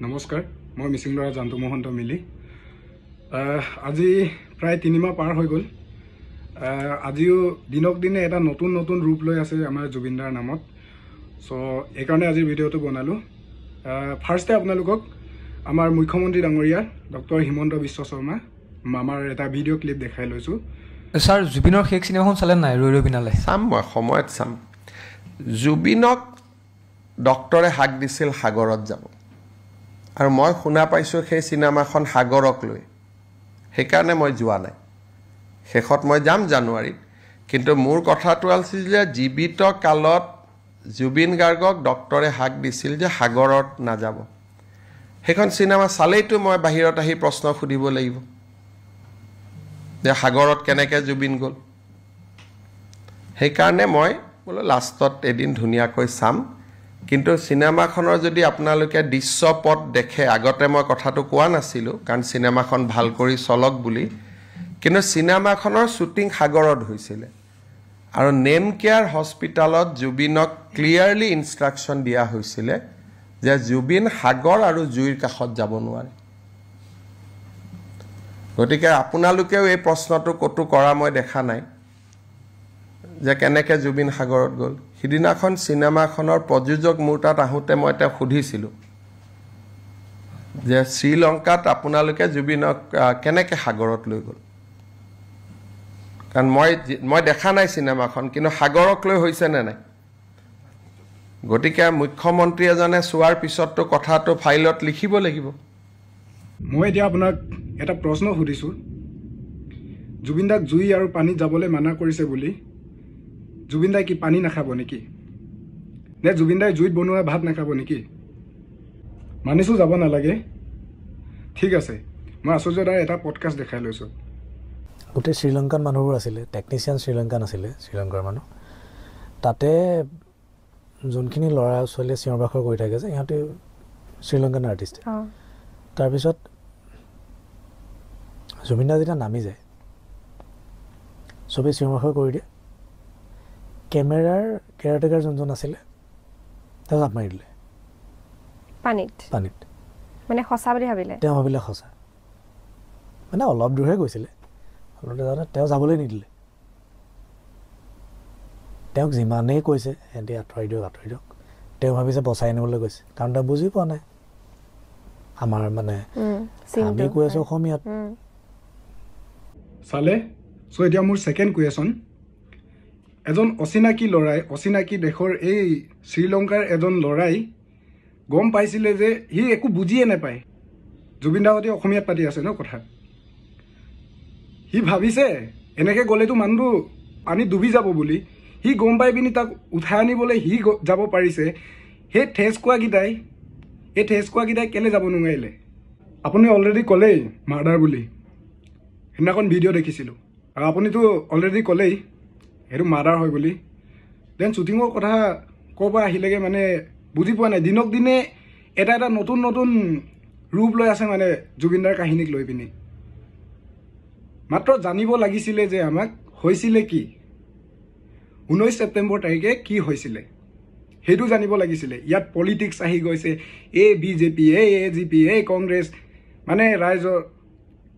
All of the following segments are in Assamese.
নমস্কাৰ মই মিছিং লৰা জান্তু মহন্ত মিলি আজি প্ৰায় 3 মাহ পাৰ হৈ গ'ল আজিও দিনক দিনে এটা নতুন নতুন ৰূপ লৈ আছে আমাৰ জুবিনদাৰ নামত সো এই কাৰণে আজি ভিডিওটো বনালো ফাৰ্ষ্টে আপোনালোকক আমাৰ মুখ্যমন্ত্ৰী ডাঙৰীয়া ডক্টৰ হিমন্ত বিশ্ব শৰ্মা মামাৰ এটা ভিডিও ক্লিপ দেখাই লৈছো স্যাৰ জুবিনৰ শেষ সিনেমাখন চালে নাই ৰৈ ৰৈ বিনালে চাম মই সময়ত চাম জুবিনক ডক্টৰে হাক দিছিল সাগৰত যাব আৰু মই শুনা পাইছো সেই সিনেমাখন সাগৰক লৈ সেইকাৰণে মই যোৱা নাই শেষত মই যাম জানুৱাৰীত কিন্তু মোৰ কথাটো আছিল যে জীৱিত কালত জুবিন গাৰ্গক ডক্টৰে হাক দিছিল যে সাগৰত নাযাব সেইখন সিনেমা চালেইতো মই বাহিৰত আহি প্ৰশ্ন সুধিব লাগিব যে সাগৰত কেনেকৈ জুবিন গ'ল সেইকাৰণে মই বোলো লাষ্টত এদিন ধুনীয়াকৈ চাম কিন্তু সিনেমাখনৰ যদি আপোনালোকে দৃশ্যপট দেখে আগতে মই কথাটো কোৱা নাছিলো কাৰণ সিনেমাখন ভাল কৰি চলক বুলি কিন্তু সিনেমাখনৰ শুটিং সাগৰত হৈছিল আৰু নেম কেয়াৰ হস্পিটালত জুবিনক ক্লিয়াৰলি ইনষ্ট্ৰাকচন দিয়া হৈছিল যে জুবিন সাগৰ আৰু জুইৰ কাষত যাব নোৱাৰে গতিকে আপোনালোকেও এই প্ৰশ্নটো কতো কৰা মই দেখা নাই যে কেনেকৈ জুবিন সাগৰত গ'ল সিদিনাখন সিনেমাখনৰ প্ৰযোজক মোৰ তাত আহোঁতে মই এটা সুধিছিলোঁ যে শ্ৰীলংকাত আপোনালোকে জুবিনক কেনেকৈ সাগৰত লৈ গ'ল কাৰণ মই দেখা নাই সিনেমাখন কিন্তু সাগৰক লৈ হৈছে নে নাই গতিকে মুখ্যমন্ত্ৰী এজনে চোৱাৰ পিছততো কথাটো ফাইলত লিখিব লাগিব মই এতিয়া আপোনাক এটা প্ৰশ্ন সুধিছোঁ জুবিনদাক জুই আৰু পানীত যাবলৈ মানা কৰিছে বুলি জুবিনদাই কি পানী নাখাব নেকি নে জুবিনদাই জুইত বনোৱা ভাত নাখাব নেকি মানিছোঁ যাব নালাগে ঠিক আছে মই আশ্চৰ্যদাৰ এটা পডকাষ্ট দেখাই লৈছোঁ গোটেই শ্ৰীলংকান মানুহবোৰ আছিলে টেকনিচিয়ান শ্ৰীলংকান আছিলে শ্ৰীলংকাৰ মানুহ তাতে যোনখিনি ল'ৰা ছোৱালীয়ে চিঞৰ বাখৰ কৰি থাকে যে ইহঁতে শ্ৰীলংকান আৰ্টিষ্ট তাৰপিছত জুবিনদা যেতিয়া নামি যায় চবেই চিঞৰ বাখৰ কৰি দিয়ে কেমেৰাৰ কেয়াৰটেকাৰ যোনজন আছিলে তেওঁ জাপ মাৰি দিলে পানীত মানে সঁচা বুলি ভাবিলে তেওঁ ভাবিলে সঁচা মানে অলপ দূৰহে গৈছিলে তেওঁ যাবলৈ নিদিলে তেওঁক যিমানেই কৈছে সিহঁতে আঁতৰাই দিয়ক তেওঁ ভাবিছে বচাই আনিবলৈ গৈছে কাৰণ তেওঁ বুজি পোৱা নাই আমাৰ মানে আমি কৈ আছো অসমীয়াত চালে চ' এতিয়া মোৰ ছেকেণ্ড কুৱেশ্যন এজন অচিনাকি ল'ৰাই অচিনাকি দেশৰ এই শ্ৰীলংকাৰ এজন ল'ৰাই গম পাইছিলে যে সি একো বুজিয়ে নাপায় জুবিনদাহঁতে অসমীয়াত পাতি আছে ন কথা সি ভাবিছে এনেকৈ গ'লেতো মানুহটো পানীত ডুবি যাব বুলি সি গম পাই পিনি তাক উঠাই আনিবলৈ সি যাব পাৰিছে সেই ঠেচ কোৱাকেইটাই কেলৈ যাব নোৱাৰিলে আপুনি অলৰেডি ক'লেই মাৰ্ডাৰ বুলি সেইদিনাখন ভিডিঅ' দেখিছিলোঁ আৰু আপুনিতো অলৰেডি ক'লেই সেইটো মাৰ্ডাৰ হয় বুলি দেন শ্বুটিঙৰ কথা ক'ৰ পৰা আহিলেগৈ মানে বুজি পোৱা নাই দিনক দিনে এটা নতুন নতুন ৰূপ লৈ আছে মানে জুবিনদাৰ কাহিনীক লৈ পিনি মাত্ৰ জানিব লাগিছিলে যে আমাক হৈছিলে কি 19 ছেপ্টেম্বৰ তাৰিখে কি হৈছিলে সেইটো জানিব লাগিছিলে ইয়াত পলিটিক্স আহি গৈছে এই বিজেপি এই এজিপি এই কংগ্ৰেছ মানে ৰাইজৰ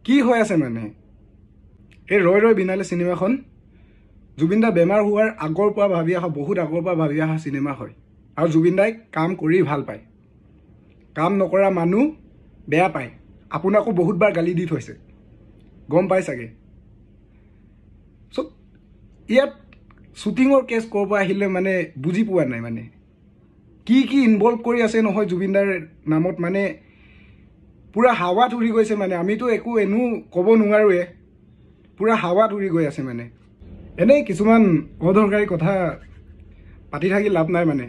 কি হৈ আছে মানে এই ৰৈ ৰৈ বিনালে চিনেমাখন জুবিনদা বেমাৰ হোৱাৰ আগৰ পৰা ভাবি অহা বহুত আগৰ পৰা ভাবি অহা চিনেমা হয় আৰু জুবিনদাই কাম কৰি ভাল পায় কাম নকৰা মানুহ বেয়া পায় আপোনাকো বহুতবাৰ গালি দি থৈছে গম পাই চাগে চ' ইয়াত শ্বুটিঙৰ কেছ ক'ৰ পৰা আহিলে মানে বুজি পোৱা নাই মানে কি ইনভলভ কৰি আছে নহয় জুবিনদাৰ নামত মানে পূৰা হাৱাত উৰি গৈছে মানে আমিতো একো এনেও ক'ব নোৱাৰোৱে পূৰা হাৱাত উৰি গৈ আছে মানে এনেই কিছুমান অদৰকাৰী কথা পাতি থাকি লাভ নাই মানে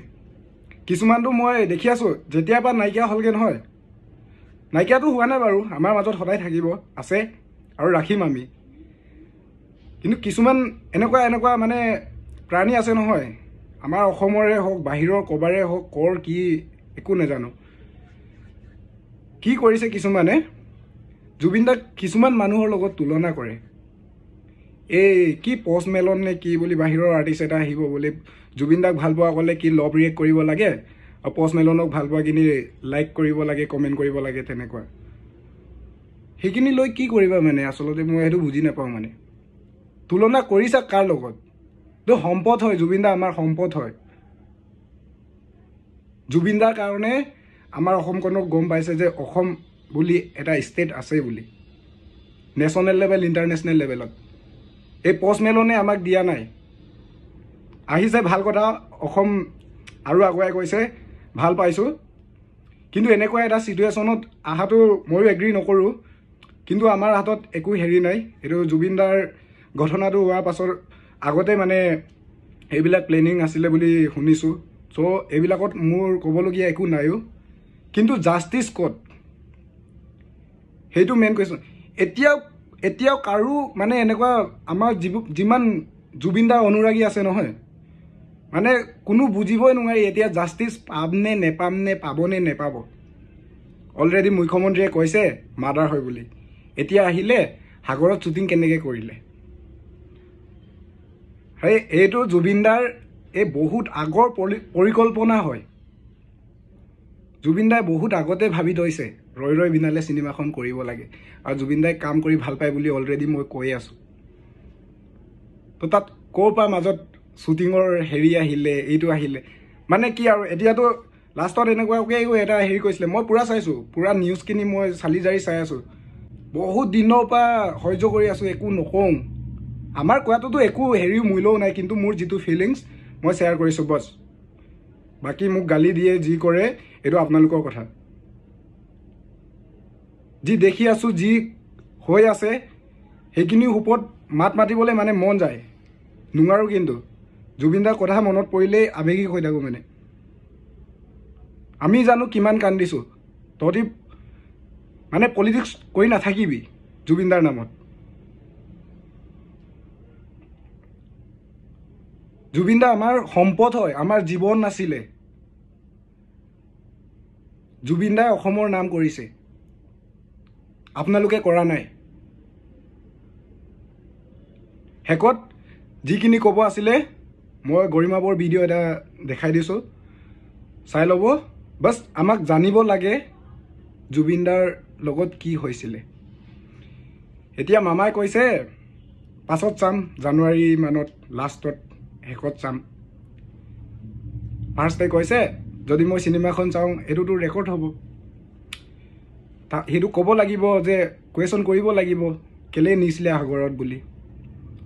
কিছুমানটো মই দেখি আছোঁ যেতিয়াৰ পৰা নাইকিয়া হ'লগৈ নহয় নাইকিয়াটো হোৱা নাই বাৰু আমাৰ মাজত সদায় থাকিব আছে আৰু ৰাখিম আমি কিন্তু কিছুমান এনেকুৱা মানে প্ৰাণী আছে নহয় আমাৰ অসমৰে হওক বাহিৰৰ ক'বাৰে হওক কৰ কি একো নাজানো কি কৰিছে কিছুমানে জুবিনদাক কিছুমান মানুহৰ লগত তুলনা কৰে এই কি পষ্ট মেলন নে কি বুলি বাহিৰৰ আৰ্টিষ্ট এটা আহিব বুলি জুবিনদাক ভাল পোৱা ক'লে কি লভ ৰিয়েক্ট কৰিব লাগে আৰু পষ্ট মেলনক ভাল পোৱাখিনি লাইক কৰিব লাগে কমেণ্ট কৰিব লাগে তেনেকুৱা সেইখিনি লৈ কি কৰিবা মানে আচলতে মই সেইটো বুজি নাপাওঁ মানে তুলনা কৰিছা কাৰ লগত তো সম্পদ হয় জুবিন দা আমাৰ সম্পদ হয় জুবিন দাৰ কাৰণে আমাৰ অসমখনক গম পাইছে যে অসম বুলি এটা ষ্টেট আছে বুলি নেশ্যনেল লেভেল ইণ্টাৰনেশ্যনেল লেভেলত এই পষ্ট মেলনে আমাক দিয়া নাই আহিছে ভাল কথা অসম আৰু আগুৱাই গৈছে ভাল পাইছোঁ কিন্তু এনেকুৱা এটা চিটুৱেশ্যনত অহাটো ময়ো এগ্ৰী নকৰোঁ কিন্তু আমাৰ হাতত একো হেৰি নাই এইটো জুবিন দাৰ ঘটনাটো হোৱাৰ পাছৰ আগতে মানে এইবিলাক প্লেনিং আছিলে বুলি শুনিছোঁ চ' এইবিলাকত মোৰ ক'বলগীয়া একো নাইও কিন্তু জাষ্টিছ ক'ত সেইটো মেইন কুৱেশ্যন এতিয়াও কাৰো মানে এনেকুৱা আমাৰ যিমান জুবিন দাৰ অনুৰাগী আছে নহয় মানে কোনো বুজিবই নোৱাৰি এতিয়া জাষ্টিছ পামনে নেপামনে পাবনে নেপাব অলৰেডি মুখ্যমন্ত্ৰীয়ে কৈছে মাৰ্ডাৰ হয় বুলি এতিয়া আহিলে সাগৰত শ্বুটিং কেনেকৈ কৰিলে এইটো জুবিন দাৰ এই বহুত আগৰ পৰিকল্পনা হয় জুবিন দাই বহুত আগতে ভাবি থৈছে ৰৈ ৰৈ বিনালে চিনেমাখন কৰিব লাগে আৰু জুবিন দাই কাম কৰি ভাল পায় বুলি অলৰেডি মই কৈ আছোঁ তো তাত ক'ৰ পৰা মাজত শ্বুটিঙৰ হেৰি আহিলে এইটো আহিলে মানে কি আৰু এতিয়াতো লাষ্টত এনেকুৱাকৈ এটা হেৰি কৈছিলে মই পূৰা চাইছোঁ পূৰা নিউজখিনি মই চালি জাৰি চাই আছোঁ বহুত দিনৰ পৰা সহ্য কৰি আছোঁ একো নকওঁ আমাৰ কোৱাটোতো একো হেৰি মূল্যও নাই কিন্তু মোৰ যিটো ফিলিংছ মই শ্বেয়াৰ কৰিছোঁ বছ বাকী মোক গালি দিয়ে যি কৰে এইটো আপোনালোকৰ কথা যি দেখি আছোঁ যি হৈ আছে সেইখিনি ওপৰত মাত মাতিবলৈ মানে মন যায় নোৱাৰোঁ কিন্তু জুবিন দাৰ কথা মনত পৰিলেই আৱেগিক হৈ থাকোঁ মানে আমি জানো কিমান কান্দিছোঁ তহঁতি মানে পলিটিক্স কৰি নাথাকিবি জুবিন দাৰ নামত জুবিন দা আমাৰ সম্পদ হয় আমাৰ জীৱন নাছিলে জুবিন দাই অসমৰ নাম কৰিছে আপোনালোকে কৰা নাই শেষত যিখিনি ক'ব আছিলে মই গৰিমাবৰ ভিডিঅ' এটা দেখাই দিছোঁ চাই ল'ব বাছ আমাক জানিব লাগে জুবিন দাৰ লগত কি হৈছিলে এতিয়া মামাই কৈছে পাছত চাম জানুৱাৰী মানত লাষ্টত শেষত চাম ফাৰ্ষ্টে কৈছে যদি মই চিনেমাখন চাওঁ এইটোতো ৰেকৰ্ড হ'ব সেইটো ক'ব লাগিব যে কুৱেশ্যন কৰিব লাগিব কেলৈ নিছিলে সাগৰত বুলি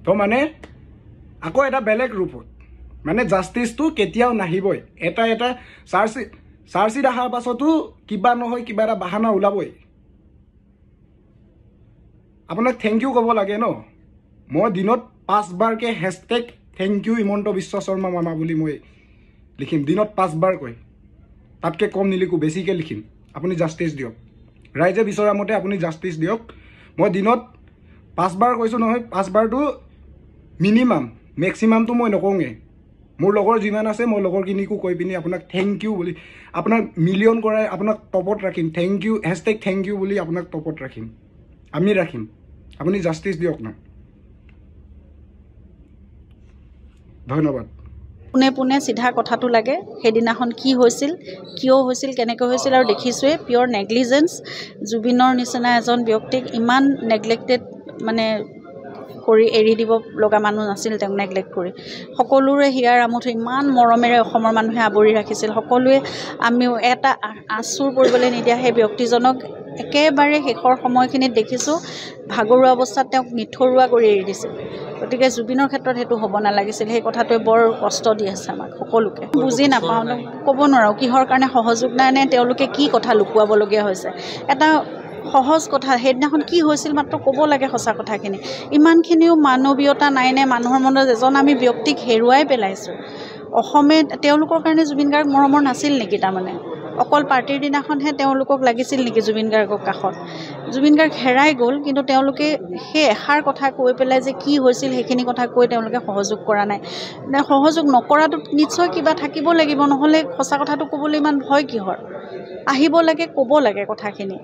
তো মানে আকৌ এটা বেলেগ ৰূপত মানে জাষ্টিছটো কেতিয়াও নাহিবই এটা চাৰ্জশ্বিট অহাৰ পাছতো কিবা নহয় কিবা এটা বাহানা ওলাবই আপোনাক থেংক ইউ ক'ব লাগে ন মই দিনত 5 বাৰকৈ hashtag thank U Himanta Biswa Sarma মামা বুলি মই লিখিম দিনত 5 বাৰকৈ তাতকৈ কম নিলিখোঁ বেছিকৈ লিখিম আপুনি জাষ্টিছ দিয়ক ৰাইজে বিচৰা মতে আপুনি জাষ্টিছ দিয়ক মই দিনত 5 বাৰ কৈছোঁ নহয় 5 বাৰটো মিনিমাম মেক্সিমামটো মই নকওঁগৈ মোৰ লগৰ যিমান আছে মই লগৰখিনিকো কৈ পিনি আপোনাক থেংক ইউ বুলি আপোনাক মিলিয়ন কৰাই আপোনাক টপত ৰাখিম thank you hashtag thank you বুলি আপোনাক টপত ৰাখিম আমি ৰাখিম আপুনি জাষ্টিছ দিয়ক না ধন্যবাদ পোনে পোনে চিধা কথাটো লাগে সেইদিনাখন কি হৈছিল কিয় হৈছিল কেনেকৈ হৈছিল আৰু দেখিছোঁৱে পিয়ৰ নেগলিজেঞ্চ জুবিনৰ নিচিনা এজন ব্যক্তিক ইমান নেগলেক্টেড মানে কৰি এৰি দিব লগা মানুহ নাছিল তেওঁক নেগলেক্ট কৰি সকলোৰে হিয়াৰ আমঠু ইমান মৰমেৰে অসমৰ মানুহে আৱৰি ৰাখিছিল সকলোৱে আমিও এটা আঁচুৰ পৰিবলৈ নিদিয়া সেই ব্যক্তিজনক একেবাৰে শেষৰ সময়খিনিত দেখিছোঁ ভাগৰুৱা অৱস্থাত তেওঁক নিথৰুৱা কৰি এৰি দিছিল গতিকে জুবিনৰ ক্ষেত্ৰত সেইটো হ'ব নালাগিছিল সেই কথাটোৱে বৰ কষ্ট দি আছে আমাক সকলোকে বুজি নাপাওঁ ক'ব নোৱাৰোঁ কিহৰ কাৰণে সহযোগ নাই নে তেওঁলোকে কি কথা লুকুৱাবলগীয়া হৈছে এটা সহজ কথা সেইদিনাখন কি হৈছিল মাত্ৰ ক'ব লাগে সঁচা কথাখিনি ইমানখিনিও মানৱীয়তা নাইনে মানুহৰ মনত এজন আমি ব্যক্তিক হেৰুৱাই পেলাইছোঁ অসমে তেওঁলোকৰ কাৰণে জুবিন গাৰ্গ মৰমৰ নাছিল নেকি তাৰমানে অকল পাৰ্টিৰ দিনাখনহে তেওঁলোকক লাগিছিল নেকি জুবিন গাৰ্গৰ কাষত জুবিন গাৰ্গ হেৰাই গ'ল কিন্তু তেওঁলোকে সেই এষাৰ কথা কৈ পেলাই যে কি হৈছিল সেইখিনি কথা কৈ তেওঁলোকে সহযোগ কৰা নাই সহযোগ নকৰাটো নিশ্চয় কিবা থাকিব লাগিব নহ'লে সঁচা কথাটো ক'বলৈ ইমান ভয় কিহৰ আহিব লাগে ক'ব লাগে কথাখিনি